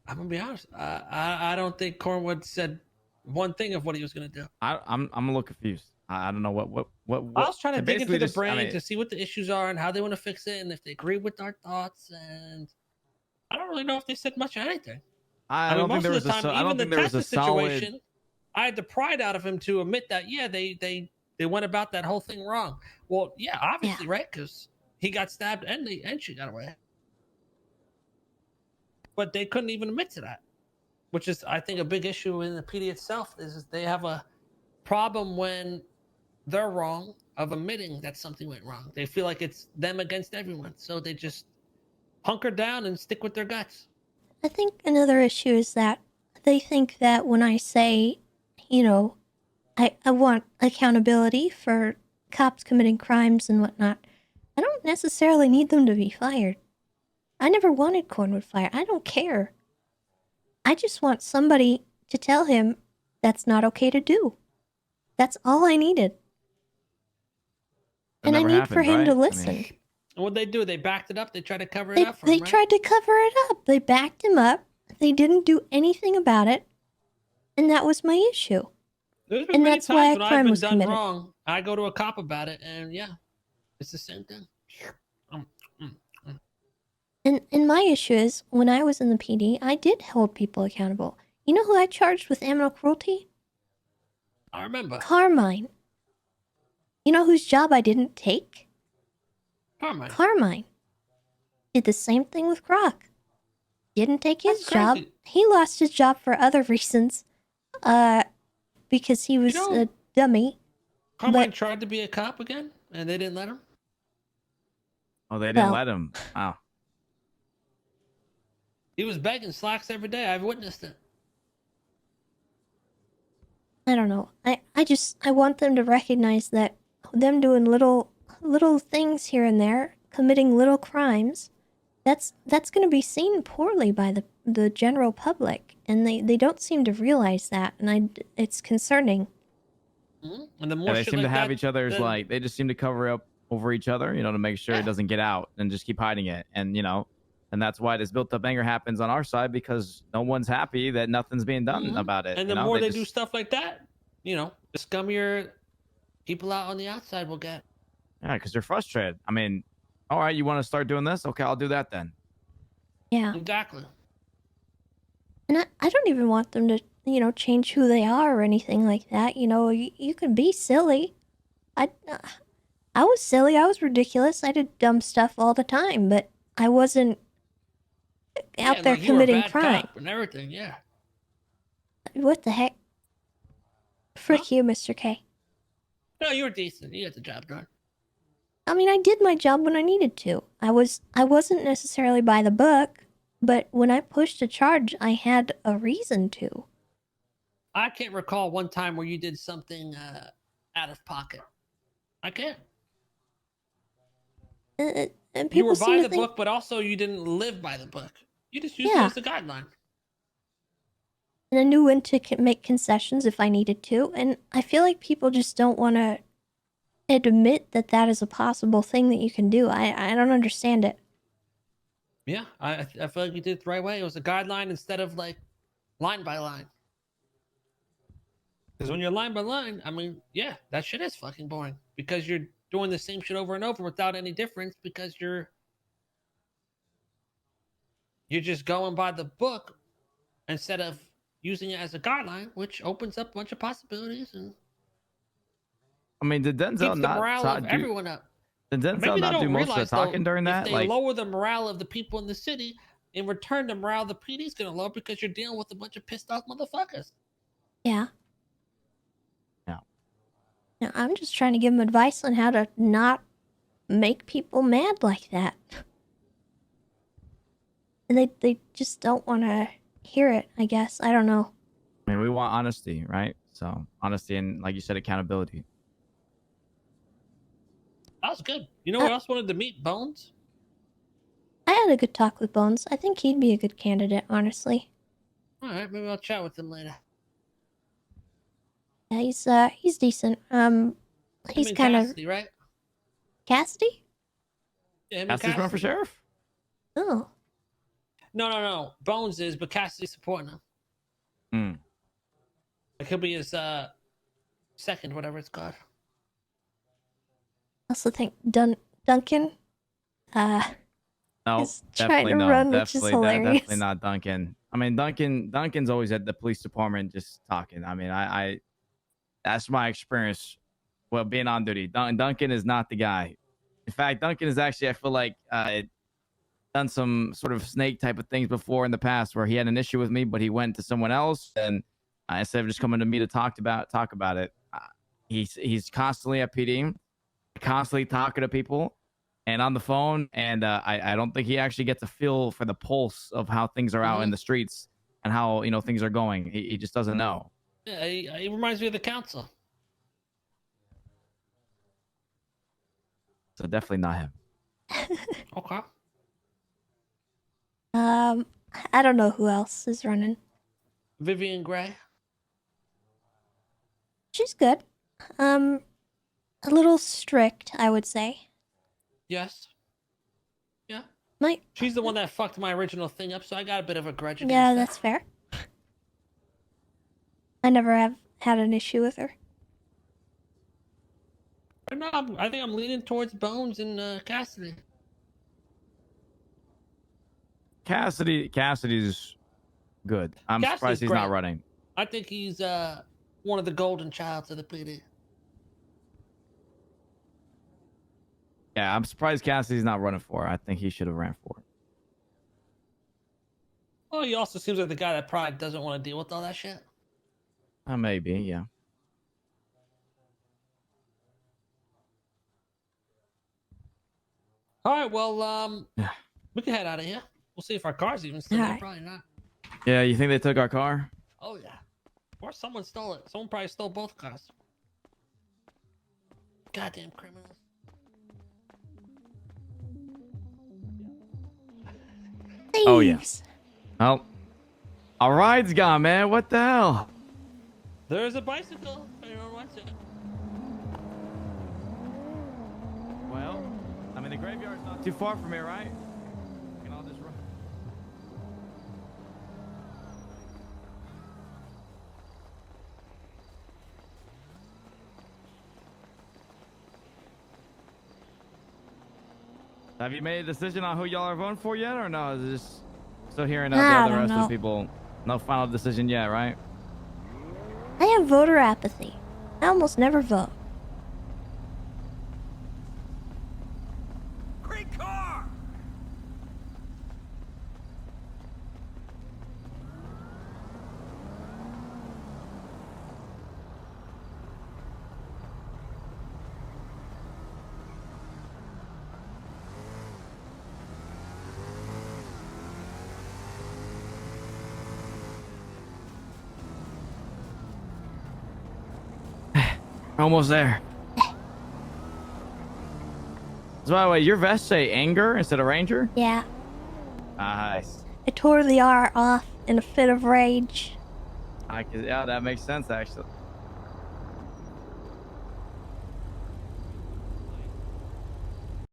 I'm gonna be honest. I don't think Cornwood said one thing of what he was gonna do. I'm a little confused. I don't know I what. was trying to They dig into basically the just. I brain mean, to see what the issues are and how they want to fix it, and if they agree with our thoughts. And I don't really know if they said much of anything. I I mean, don't think most there of the was time, I even don't the think there was a Tessa solid. situation, I had the pride out of him to admit that yeah, they went about that whole thing wrong. Well, yeah, Yeah. obviously, right? Because he got stabbed and she got away, but they couldn't even admit to that, which is I think a big issue in the PD itself is they have a problem when they're wrong of admitting that something went wrong. They feel like it's them against everyone, so they just hunker down and stick with their guts. I think another issue is that they think that when I say, you know, I want accountability for cops committing crimes and whatnot, I don't necessarily need them to be fired. I never wanted Cornwood fired. I don't care. I just want somebody to tell him that's not okay to do. That's all I needed. That And I never need for happened, him to right? I mean, listen. And what they do, they backed it up. They tried to cover it They up for they him, right? tried to cover it up. They backed him up. They didn't do anything about it, and that was my issue. There's been And many that's why times a when I've crime been was done committed. wrong. I go to a cop about it, and yeah, it's the same thing. Um, mm, mm. And my issue is when I was in the PD, I did hold people accountable. You know who I charged with animal cruelty? I remember. Carmine. You know whose job I didn't take? Carmine. Carmine. Did the same thing with Grok. Didn't take his That's job. crazy. He lost his job for other reasons. Because he You was know, a dummy. Carmine But, tried to be a cop again, and they didn't let him. oh, they didn't well, let him. Wow. He was begging slacks every day. I've witnessed it. I don't know. I want them to recognize that them doing little things here and there, committing little crimes, that's going to be seen poorly by the general public, and they don't seem to realize that, and it's concerning. And the Yeah, more they shit seem to like have that, each other's then like they just seem to cover up over each other, to make sure it yeah. doesn't get out and just keep hiding it. And that's why this built up anger happens on our side because no one's happy that nothing's being done about it. And the more they do stuff like that, the scummier people out on the outside will get. Yeah, because they're frustrated. I mean, all right, you want to start doing this? Okay, I'll do that then. Yeah. Exactly. And I don't even want them to, change who they are or anything like that. You can be silly. I was silly. I was ridiculous. I did dumb stuff all the time, but I wasn't out Yeah, there like you were a committing bad crime. cop and everything. Yeah. What the heck? Huh? Frick you, Mr. K. No, you were decent. You got the job done. I mean, I did my job when I needed to. I wasn't necessarily by the book, but when I pushed a charge, I had a reason to. I can't recall one time where you did something out of pocket. I can't. And You people were seem by to the think, book, but also you didn't live by the book. You just used it yeah. as a guideline. And I knew when to make concessions if I needed to, and I feel like people just don't want to admit that that is a possible thing that you can do. I don't understand it. Yeah, I feel like you did it the right way. It was a guideline instead of like line by line. Because when you're line by line, I mean, yeah, that shit is fucking boring because you're doing the same shit over and over without any difference because you're just going by the book instead of using it as a guideline, which opens up a bunch of possibilities and I mean, did Denzel keeps the not morale of do? everyone up. Did Denzel Maybe they not do don't most of the realize though, talking during if that? they Like, lower the morale of the people in the city, in return, the morale of the PD is going to lower because you're dealing with a bunch of pissed off motherfuckers. Yeah. yeah. Now, I'm just trying to give them advice on how to not make people mad like that. And they just don't want to hear it, I guess. I don't know. I mean, we want honesty, right? So honesty and, like you said, accountability. That was good. You know Uh, who else wanted to meet Bones? I had a good talk with Bones. I think he'd be a good candidate, honestly. All right, maybe I'll chat with him later. Yeah, he's decent. Him He's and kind of Cassidy, right? Cassidy. Yeah, him and Cassidy's running for Cassidy. sheriff? Oh, No. Bones is, but Cassidy's supporting him. Hmm. It could be his second, whatever it's called. I also think Duncan No, is trying definitely to no. run, which is hilarious. Definitely not Duncan. I mean, Duncan's always at the police department just talking. I mean, I that's my experience. Well, being on duty, Duncan is not the guy. In fact, Duncan is actually, I feel like, done some sort of snake type of things before in the past, where he had an issue with me, but he went to someone else, and instead of just coming to me to talk about it, he's constantly at PD, constantly talking to people, and on the phone, and I don't think he actually gets a feel for the pulse of how things are out in the streets and how things are going. He just doesn't know. Yeah, he reminds me of the council. So definitely not him. Okay. I don't know who else is running. Vivian Gray. She's good. A little strict, I would say. Yes. Yeah. Might. She's the one that fucked my original thing up, so I got a bit of a grudge against Yeah, her. that's fair. I never have had an issue with her. But no, I think I'm leaning towards Bones and Cassidy. Cassidy's good. I'm Cassidy's surprised he's great. not running. I think he's one of the golden childs of the PD. Yeah, I'm surprised Cassidy's not running for it. I think he should have ran for it. Well, he also seems like the guy that probably doesn't want to deal with all that shit. Maybe, yeah. All right, well, we can head out of here. We'll see if our car's even still there. Alright. Probably not. Yeah, you think they took our car? Oh, yeah. Or someone stole it. Someone probably stole both cars. Goddamn criminals. Oh, yeah. Thieves. Well, our ride's gone, man. What the hell? There's a bicycle. If anyone wants it. Well, I mean, the graveyard's not too far from here, right? We can all just run. Have you made a decision on who y'all are voting for yet, or no? Is it just still hearing out I the other don't rest of know. the people? No final decision yet, right? I have voter apathy. I almost never vote. Great car! Almost there. So, by the way, your vest say anger instead of ranger? Yeah. Nice. I tore the R off in a fit of rage. Yeah, that makes sense, actually.